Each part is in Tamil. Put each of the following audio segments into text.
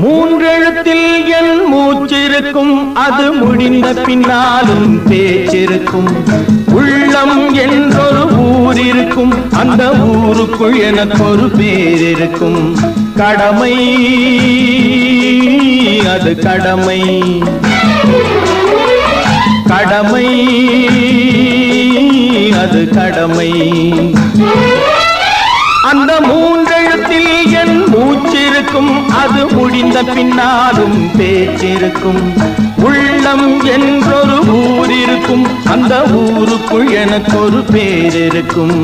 மூன்றெழுத்தில் என் மூச்சிருக்கும், அது முடிந்த பின்னாலும் பேச்சிருக்கும். உள்ளம் என்றொரு ஊர் இருக்கும், அந்த ஊருக்குள் எனக்கு ஒரு பேர் இருக்கும். கடமை அது கடமை, கடமை அது கடமை. அந்த மூன்றெழுத்தில் என் மூச்சிருக்கும், அது முடிந்த பின்னாலும் பேச்சிருக்கும். உள்ளம் என்றொரு ஊர் இருக்கும், அந்த ஊருக்குள் எனக்கு ஒரு பேர் இருக்கும்.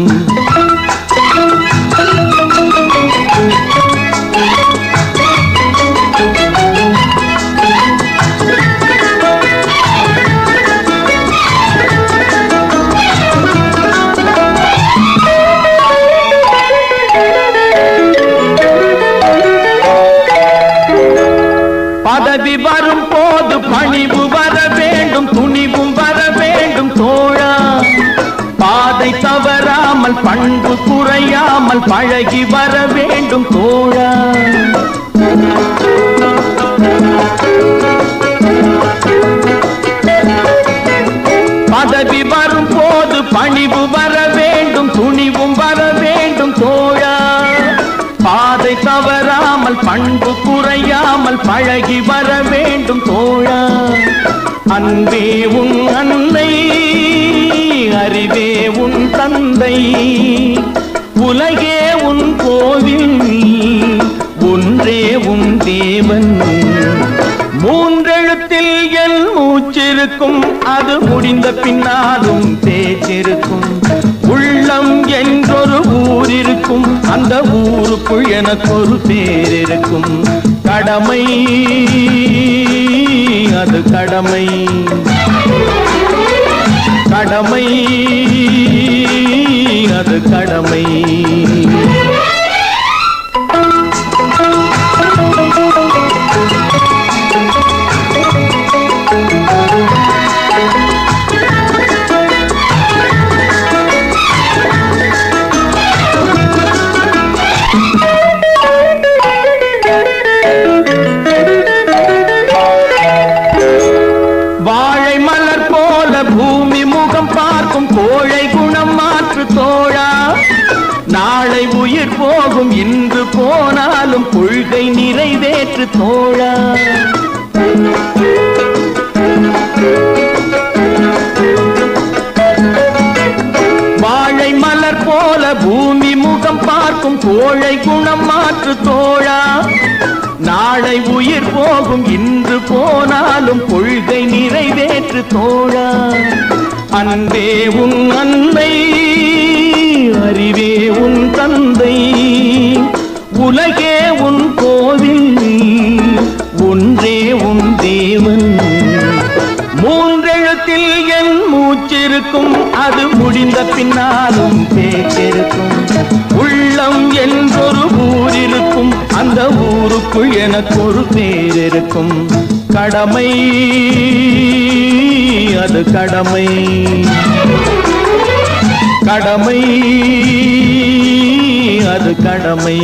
பதவி வரும் போது பணிவு வர வேண்டும், துணிவும் வர வேண்டும் தோழா. பாதை தவறாமல் பண்பு குறையாமல் பழகி வர வேண்டும் தோழா. பதவி வரும் போது பணிவு வர வேண்டும், துணிவும் வர வேண்டும் தோழா. பாதை தவறாமல் பண்பு குறையாமல் பழகி வர வேண்டும் தோழா. அன்பே உன் அன்னை, அறிவே உன் தந்தை, உலகே உன் கோவில், ஒன்றே உன் தேவன். மூன்றெழுத்தில் என் மூச்சிருக்கும், அது முடிந்த பின்னாலும் பேச்சிருக்கும். உள்ளம் என்றொரு ஊர் இருக்கும், அந்த ஊருக்குள் எனக்கு ஒரு பேர் இருக்கும். கடமை அது கடமை, கடமை அது கடமை. வாழை மலர் போல பூமி முகம் பார்க்கும், கோழை குணம் மாற்று தோழா. நாளை உயிர் போகும், இன்று போனாலும் கொள்கை நிறைவேற்று தோழா. வாழை மலர் போல பூமி முகம் பார்க்கும், கோழை குணம் மாற்று தோழா. நாளை உயிர் போகும், இன்று போனாலும் கொள்கை நிறைவேற்று தோழா. அன்பே உன் அன்னை, அறிவே உன் தந்தை, உலகே உன் கோவில், ஒன்றே உன் தேவன். மூன்றெழுத்தில் என் மூச்சிருக்கும், அது முடிந்த பின்னாலும் பேச்சிருக்கும். உள்ளம் என்றொரு ஊர் இருக்கும், அந்த ஊருக்குள் எனக்கு ஒரு பேர் இருக்கும். கடமை அது கடமை, கடமை அது கடமை.